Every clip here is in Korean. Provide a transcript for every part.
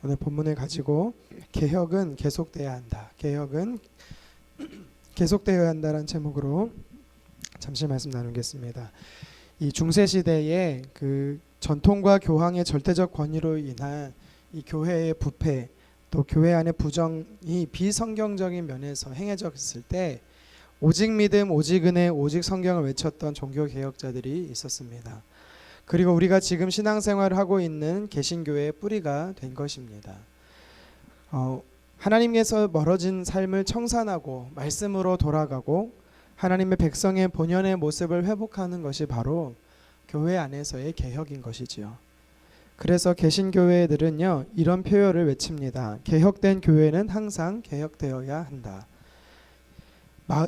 오늘 본문을 가지고 개혁은 계속돼야 한다. 개혁은 계속되어야 한다라는 제목으로 잠시 말씀 나누겠습니다. 이 중세 시대에 그 전통과 교황의 절대적 권위로 인한 이 교회의 부패, 또 교회 안의 부정이 비성경적인 면에서 행해졌을 때 오직 믿음, 오직 은혜, 오직 성경을 외쳤던 종교 개혁자들이 있었습니다. 그리고 우리가 지금 신앙생활을 하고 있는 개신교회의 뿌리가 된 것입니다. 하나님께서 멀어진 삶을 청산하고 말씀으로 돌아가고 하나님의 백성의 본연의 모습을 회복하는 것이 바로 교회 안에서의 개혁인 것이지요. 그래서 개신교회들은요, 이런 표현을 외칩니다. 개혁된 교회는 항상 개혁되어야 한다.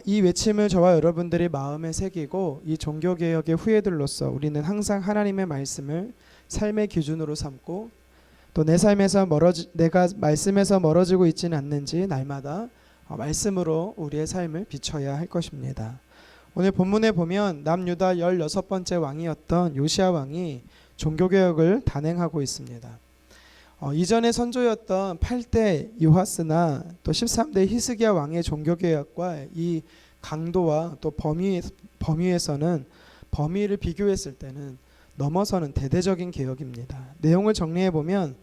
이 외침을 저와 여러분들이 마음에 새기고 이 종교개혁의 후예들로서 우리는 항상 하나님의 말씀을 삶의 기준으로 삼고 또 내 삶에서 내가 말씀에서 멀어지고 있지는 않는지 날마다 말씀으로 우리의 삶을 비춰야 할 것입니다. 오늘 본문에 보면 남유다 16번째 왕이었던 요시야 왕이 종교개혁을 단행하고 있습니다. 이전에 선조였던 8대 요하스나 또 13대 히스기야 왕의 종교개혁과 이 강도와 또 범위에서는 범위를 비교했을 때는 넘어서는 대대적인 개혁입니다. 내용을 정리해 보면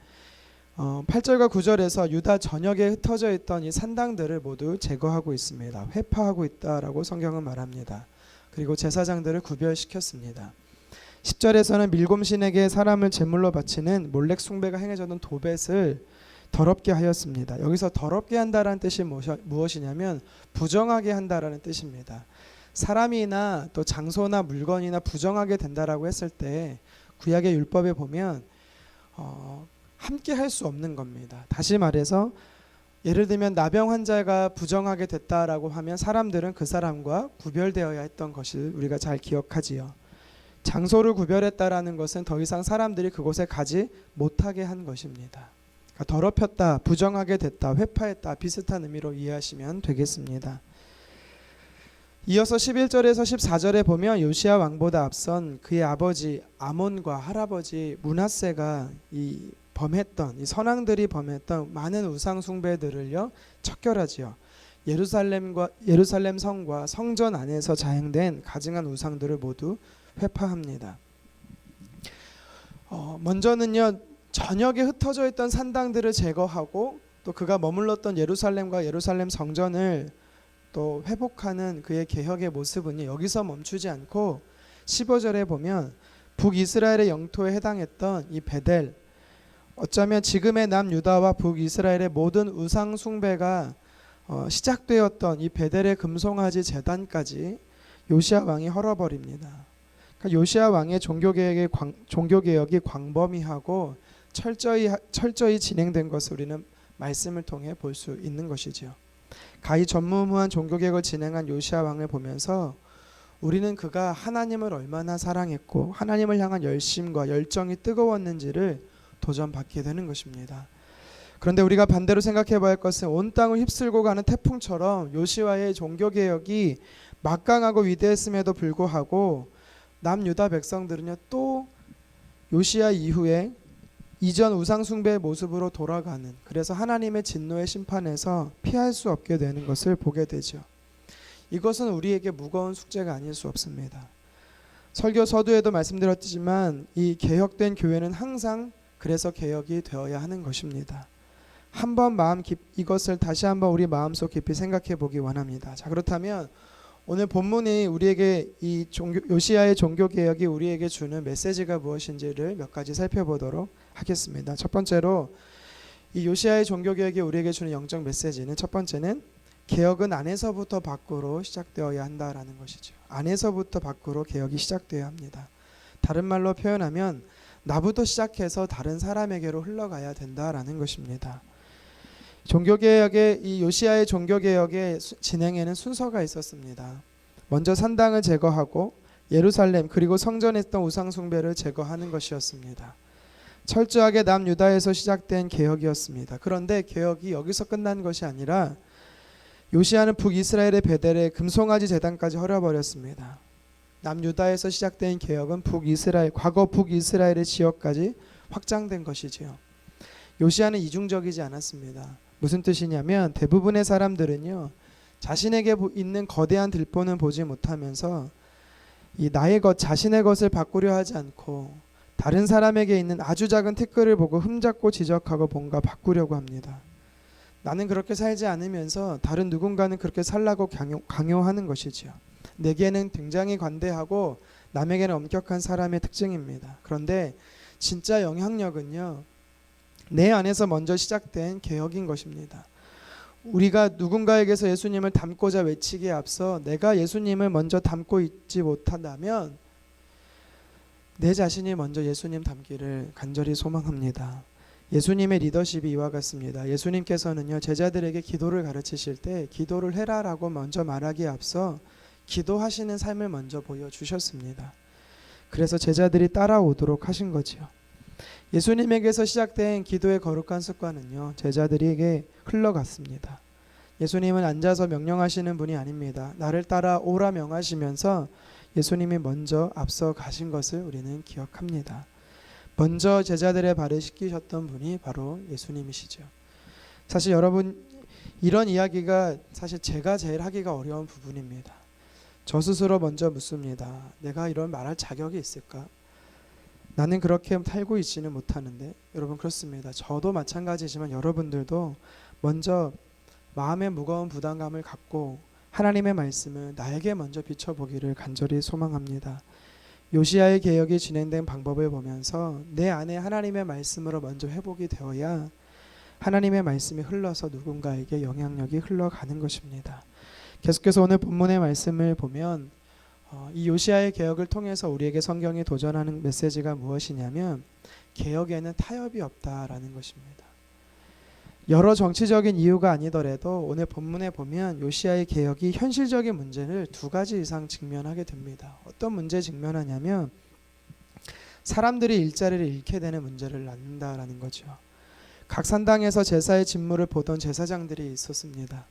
8절과 9절에서 유다 전역에 흩어져 있던 이 산당들을 모두 제거하고 있습니다. 회파하고 있다라고 성경은 말합니다. 그리고 제사장들을 구별시켰습니다. 10절에서는 밀곰신에게 사람을 제물로 바치는 몰렉 숭배가 행해졌던 도벳을 더럽게 하였습니다. 여기서 더럽게 한다라는 뜻이 무엇이냐면 부정하게 한다라는 뜻입니다. 사람이나 또 장소나 물건이나 부정하게 된다라고 했을 때 구약의 율법에 보면 함께 할 수 없는 겁니다. 다시 말해서 예를 들면 나병 환자가 부정하게 됐다라고 하면 사람들은 그 사람과 구별되어야 했던 것을 우리가 잘 기억하지요. 장소를 구별했다라는 것은 더 이상 사람들이 그곳에 가지 못하게 한 것입니다. 그러니까 더럽혔다, 부정하게 됐다, 회파했다 비슷한 의미로 이해하시면 되겠습니다. 이어서 11절에서 14절에 보면 요시야 왕보다 앞선 그의 아버지 아몬과 할아버지 므낫세가 이 선왕들이 범했던 많은 우상 숭배들을요 척결하지요. 예루살렘 성과 성전 안에서 자행된 가증한 우상들을 모두 회파합니다. 먼저는요 전역에 흩어져 있던 산당들을 제거하고 또 그가 머물렀던 예루살렘과 예루살렘 성전을 또 회복하는 그의 개혁의 모습은 여기서 멈추지 않고 15절에 보면 북이스라엘의 영토에 해당했던 이 베델, 어쩌면 지금의 남유다와 북이스라엘의 모든 우상 숭배가 시작되었던 이 베델의 금송아지 제단까지 요시야 왕이 헐어버립니다. 그러니까 요시야 왕의 종교개혁이 광범위하고 철저히 진행된 것을 우리는 말씀을 통해 볼 수 있는 것이죠. 가히 전무후무한 종교개혁을 진행한 요시야 왕을 보면서 우리는 그가 하나님을 얼마나 사랑했고 하나님을 향한 열심과 열정이 뜨거웠는지를 도전받게 되는 것입니다. 그런데 우리가 반대로 생각해 봐야 할 것은 온 땅을 휩쓸고 가는 태풍처럼 요시야의 종교개혁이 막강하고 위대했음에도 불구하고 남유다 백성들은요 또 요시야 이후에 이전 우상숭배의 모습으로 돌아가는, 그래서 하나님의 진노의 심판에서 피할 수 없게 되는 것을 보게 되죠. 이것은 우리에게 무거운 숙제가 아닐 수 없습니다. 설교 서두에도 말씀드렸지만 이 개혁된 교회는 항상 그래서 개혁이 되어야 하는 것입니다. 한번 이것을 다시 한번 우리 마음속 깊이 생각해 보기 원합니다. 자, 그렇다면 오늘 본문이 우리에게 요시야의 종교개혁이 우리에게 주는 메시지가 무엇인지를 몇 가지 살펴보도록 하겠습니다. 첫 번째로 이 요시야의 종교개혁이 우리에게 주는 영적 메시지는, 첫 번째는 개혁은 안에서부터 밖으로 시작되어야 한다라는 것이죠. 안에서부터 밖으로 개혁이 시작되어야 합니다. 다른 말로 표현하면 나부터 시작해서 다른 사람에게로 흘러가야 된다라는 것입니다. 이 요시야의 종교개혁의 진행에는 순서가 있었습니다. 먼저 산당을 제거하고 예루살렘 그리고 성전에 있던 우상숭배를 제거하는 것이었습니다. 철저하게 남유다에서 시작된 개혁이었습니다. 그런데 개혁이 여기서 끝난 것이 아니라 요시야는 북이스라엘의 베델에 금송아지 제단까지 헐어버렸습니다. 남유다에서 시작된 개혁은 과거 북이스라엘의 지역까지 확장된 것이지요. 요시야는 이중적이지 않았습니다. 무슨 뜻이냐면 대부분의 사람들은요, 자신에게 있는 거대한 들보는 보지 못하면서 이 나의 것, 자신의 것을 바꾸려 하지 않고 다른 사람에게 있는 아주 작은 티끌을 보고 흠잡고 지적하고 뭔가 바꾸려고 합니다. 나는 그렇게 살지 않으면서 다른 누군가는 그렇게 살라고 강요하는 것이지요. 내게는 굉장히 관대하고 남에게는 엄격한 사람의 특징입니다. 그런데 진짜 영향력은요, 내 안에서 먼저 시작된 개혁인 것입니다. 우리가 누군가에게서 예수님을 닮고자 외치기에 앞서 내가 예수님을 먼저 닮고 있지 못한다면 내 자신이 먼저 예수님 닮기를 간절히 소망합니다. 예수님의 리더십이 이와 같습니다. 예수님께서는요, 제자들에게 기도를 가르치실 때 기도를 해라라고 먼저 말하기에 앞서 기도하시는 삶을 먼저 보여주셨습니다. 그래서 제자들이 따라오도록 하신 거지요. 예수님에게서 시작된 기도의 거룩한 습관은요, 제자들에게 흘러갔습니다. 예수님은 앉아서 명령하시는 분이 아닙니다. 나를 따라 오라 명하시면서 예수님이 먼저 앞서 가신 것을 우리는 기억합니다. 먼저 제자들의 발을 씻기셨던 분이 바로 예수님이시죠. 사실 여러분, 이런 이야기가 사실 제가 제일 하기가 어려운 부분입니다. 저 스스로 먼저 묻습니다. 내가 이런 말할 자격이 있을까? 나는 그렇게 살고 있지는 못하는데. 여러분, 그렇습니다. 저도 마찬가지지만 여러분들도 먼저 마음의 무거운 부담감을 갖고 하나님의 말씀을 나에게 먼저 비춰보기를 간절히 소망합니다. 요시야의 개혁이 진행된 방법을 보면서 내 안에 하나님의 말씀으로 먼저 회복이 되어야 하나님의 말씀이 흘러서 누군가에게 영향력이 흘러가는 것입니다. 계속해서 오늘 본문의 말씀을 보면 이 요시야의 개혁을 통해서 우리에게 성경이 도전하는 메시지가 무엇이냐면 개혁에는 타협이 없다라는 것입니다. 여러 정치적인 이유가 아니더라도 오늘 본문에 보면 요시야의 개혁이 현실적인 문제를 두 가지 이상 직면하게 됩니다. 어떤 문제에 직면하냐면 사람들이 일자리를 잃게 되는 문제를 낳는다라는 거죠. 각 산당에서 제사의 직무를 보던 제사장들이 있었습니다.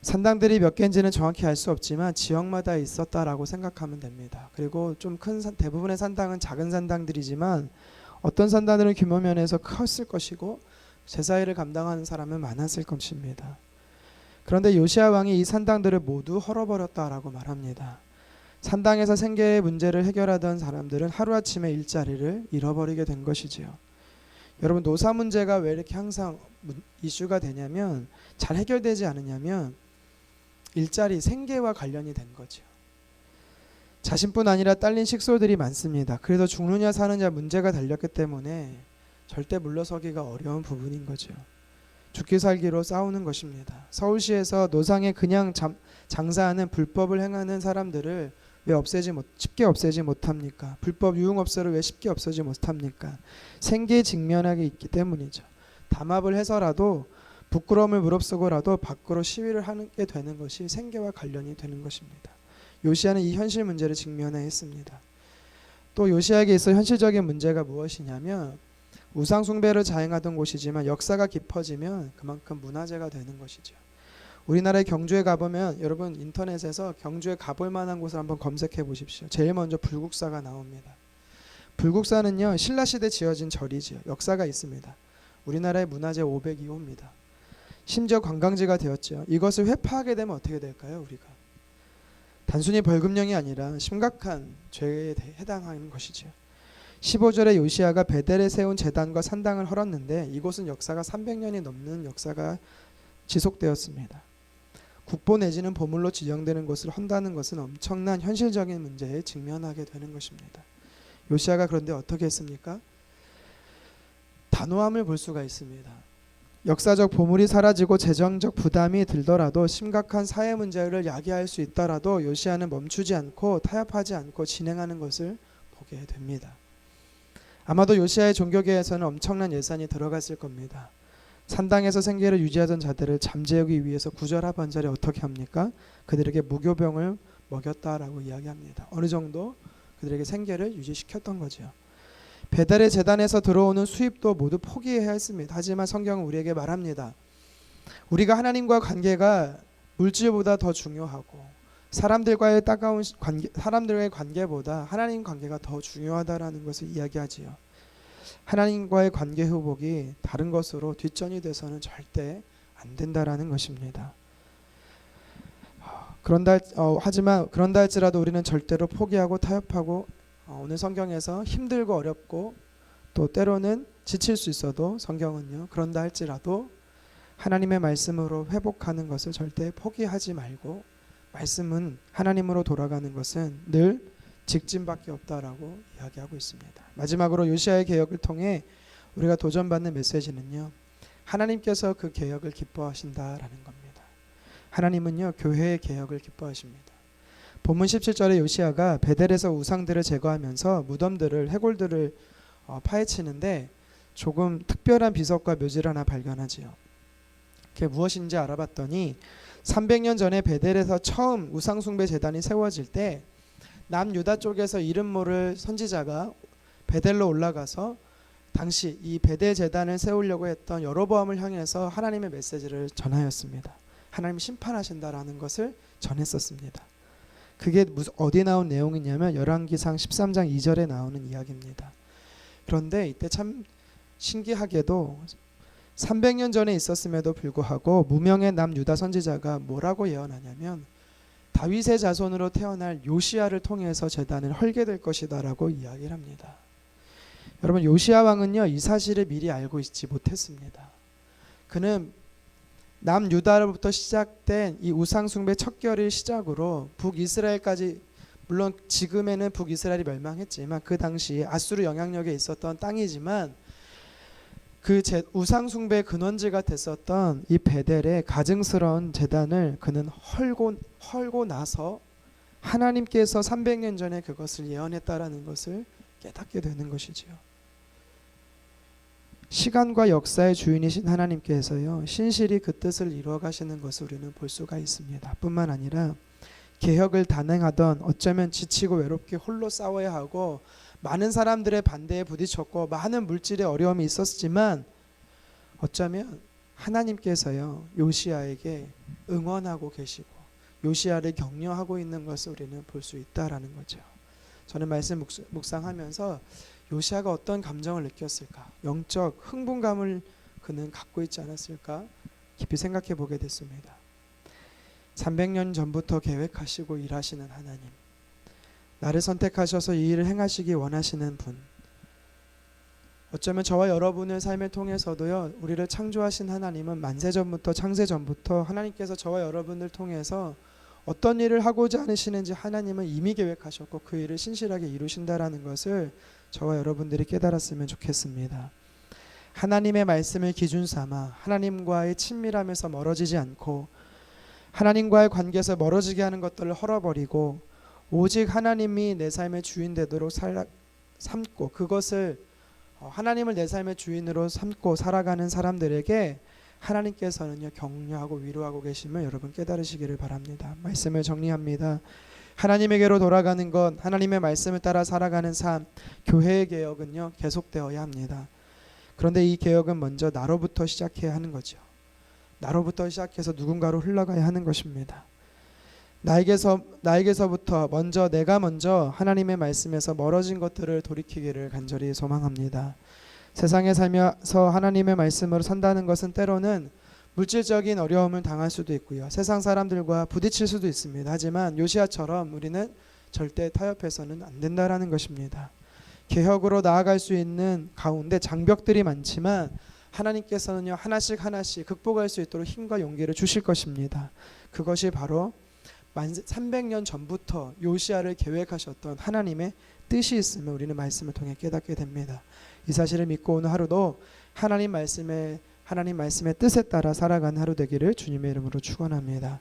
산당들이 몇 개인지는 정확히 알 수 없지만 지역마다 있었다라고 생각하면 됩니다. 그리고 좀 큰 대부분의 산당은 작은 산당들이지만 어떤 산당들은 규모 면에서 컸을 것이고 제사일을 감당하는 사람은 많았을 것입니다. 그런데 요시야 왕이 이 산당들을 모두 헐어버렸다라고 말합니다. 산당에서 생계의 문제를 해결하던 사람들은 하루아침에 일자리를 잃어버리게 된 것이지요. 여러분, 노사 문제가 왜 이렇게 항상 이슈가 되냐면 잘 해결되지 않으냐면 일자리, 생계와 관련이 된 거죠. 자신뿐 아니라 딸린 식솔들이 많습니다. 그래서 죽느냐 사느냐 문제가 달렸기 때문에 절대 물러서기가 어려운 부분인 거죠. 죽기 살기로 싸우는 것입니다. 서울시에서 노상에 그냥 장사하는 불법을 행하는 사람들을 왜 쉽게 없애지 못합니까? 불법 유흥업소를 왜 쉽게 없애지 못합니까? 생계에 직면하게 있기 때문이죠. 담합을 해서라도 부끄러움을 무릅쓰고라도 밖으로 시위를 하게 되는 것이 생계와 관련이 되는 것입니다. 요시야는 이 현실 문제를 직면해야 했습니다. 또 요시야에게 있어 현실적인 문제가 무엇이냐면 우상 숭배를 자행하던 곳이지만 역사가 깊어지면 그만큼 문화재가 되는 것이죠. 우리나라의 경주에 가보면 여러분 인터넷에서 경주에 가볼 만한 곳을 한번 검색해 보십시오. 제일 먼저 불국사가 나옵니다. 불국사는요, 신라시대 지어진 절이지요. 역사가 있습니다. 우리나라의 문화재 502호입니다. 심지어 관광지가 되었죠. 이것을 회파하게 되면 어떻게 될까요? 우리가 단순히 벌금형이 아니라 심각한 죄에 해당하는 것이죠. 15절에 요시야가 베델에 세운 제단과 산당을 헐었는데 이곳은 역사가 300년이 넘는 역사가 지속되었습니다. 국보 내지는 보물로 지정되는 곳을 헐다는 것은 엄청난 현실적인 문제에 직면하게 되는 것입니다. 요시야가 그런데 어떻게 했습니까? 단호함을 볼 수가 있습니다. 역사적 보물이 사라지고 재정적 부담이 들더라도 심각한 사회 문제를 야기할 수 있더라도 요시야는 멈추지 않고 타협하지 않고 진행하는 것을 보게 됩니다. 아마도 요시야의 종교계에서는 엄청난 예산이 들어갔을 겁니다. 산당에서 생계를 유지하던 자들을 잠재우기 위해서 구절하 번절에 어떻게 합니까? 그들에게 무교병을 먹였다라고 이야기합니다. 어느 정도 그들에게 생계를 유지시켰던 거죠. 베델의 제단에서 들어오는 수입도 모두 포기해야 했습니다. 하지만 성경은 우리에게 말합니다. 우리가 하나님과 관계가 물질보다 더 중요하고 사람들과의 따가운 사람들과의 관계보다 하나님 관계가 더 중요하다라는 것을 이야기하지요. 하나님과의 관계 회복이 다른 것으로 뒷전이 돼서는 절대 안 된다라는 것입니다. 하지만 그런다 할지라도 우리는 절대로 포기하고 타협하고 오늘 성경에서 힘들고 어렵고 또 때로는 지칠 수 있어도 성경은요, 그런다 할지라도 하나님의 말씀으로 회복하는 것을 절대 포기하지 말고, 말씀은 하나님으로 돌아가는 것은 늘 직진밖에 없다라고 이야기하고 있습니다. 마지막으로 요시아의 개혁을 통해 우리가 도전받는 메시지는요, 하나님께서 그 개혁을 기뻐하신다라는 겁니다. 하나님은요, 교회의 개혁을 기뻐하십니다. 본문 17절에 요시아가 베델에서 우상들을 제거하면서 무덤들을, 해골들을 파헤치는데 조금 특별한 비석과 묘지를 하나 발견하지요. 그게 무엇인지 알아봤더니 300년 전에 베델에서 처음 우상숭배 제단이 세워질 때 남유다 쪽에서 이름 모를 선지자가 베델로 올라가서 당시 이 베델 제단을 세우려고 했던 여로보암을 향해서 하나님의 메시지를 전하였습니다. 하나님 심판하신다라는 것을 전했었습니다. 그게 어디 나온 내용이냐면 열왕기상 13장 2절에 나오는 이야기입니다. 그런데 이때 참 신기하게도 300년 전에 있었음에도 불구하고 무명의 남유다 선지자가 뭐라고 예언하냐면 다윗의 자손으로 태어날 요시아를 통해서 제단을 헐게 될 것이다라고 이야기를 합니다. 여러분, 요시아 왕은요, 이 사실을 미리 알고 있지 못했습니다. 그는 남유다로부터 시작된 이 우상숭배 척결을 시작으로 북이스라엘까지, 물론 지금에는 북이스라엘이 멸망했지만 그 당시 아수르 영향력에 있었던 땅이지만 그 우상숭배 근원지가 됐었던 이 베델의 가증스러운 제단을 그는 헐고 나서 하나님께서 300년 전에 그것을 예언했다라는 것을 깨닫게 되는 것이지요. 시간과 역사의 주인이신 하나님께서요, 신실히 그 뜻을 이루어 가시는 것을 우리는 볼 수가 있습니다. 뿐만 아니라 개혁을 단행하던, 어쩌면 지치고 외롭게 홀로 싸워야 하고 많은 사람들의 반대에 부딪혔고 많은 물질의 어려움이 있었지만 어쩌면 하나님께서요, 요시아에게 응원하고 계시고 요시아를 격려하고 있는 것을 우리는 볼 수 있다라는 거죠. 저는 말씀 묵상하면서 요시아가 어떤 감정을 느꼈을까, 영적 흥분감을 그는 갖고 있지 않았을까 깊이 생각해 보게 됐습니다. 300년 전부터 계획하시고 일하시는 하나님, 나를 선택하셔서 이 일을 행하시기 원하시는 분, 어쩌면 저와 여러분의 삶을 통해서도요, 우리를 창조하신 하나님은 만세전부터, 창세전부터 하나님께서 저와 여러분을 통해서 어떤 일을 하고자 하시는지 하나님은 이미 계획하셨고 그 일을 신실하게 이루신다라는 것을 저와 여러분들이 깨달았으면 좋겠습니다. 하나님의 말씀을 기준 삼아 하나님과의 친밀함에서 멀어지지 않고 하나님과의 관계에서 멀어지게 하는 것들을 헐어버리고 오직 하나님이 내 삶의 주인 되도록 삼고, 그것을 하나님을 내 삶의 주인으로 삼고 살아가는 사람들에게 하나님께서는요, 격려하고 위로하고 계심을 여러분 깨달으시기를 바랍니다. 말씀을 정리합니다. 하나님에게로 돌아가는 것, 하나님의 말씀을 따라 살아가는 삶, 교회의 개혁은요, 계속되어야 합니다. 그런데 이 개혁은 먼저 나로부터 시작해야 하는 거죠. 나로부터 시작해서 누군가로 흘러가야 하는 것입니다. 나에게서부터 내가 먼저 하나님의 말씀에서 멀어진 것들을 돌이키기를 간절히 소망합니다. 세상에 살면서 하나님의 말씀으로 산다는 것은 때로는 물질적인 어려움을 당할 수도 있고요, 세상 사람들과 부딪힐 수도 있습니다. 하지만 요시아처럼 우리는 절대 타협해서는 안 된다라는 것입니다. 개혁으로 나아갈 수 있는 가운데 장벽들이 많지만 하나님께서는요, 하나씩 극복할 수 있도록 힘과 용기를 주실 것입니다. 그것이 바로 300년 전부터 요시아를 계획하셨던 하나님의 뜻이 있음을 우리는 말씀을 통해 깨닫게 됩니다. 이 사실을 믿고 오늘 하루도 하나님 말씀의 뜻에 따라 살아가는 하루 되기를 주님의 이름으로 축원합니다.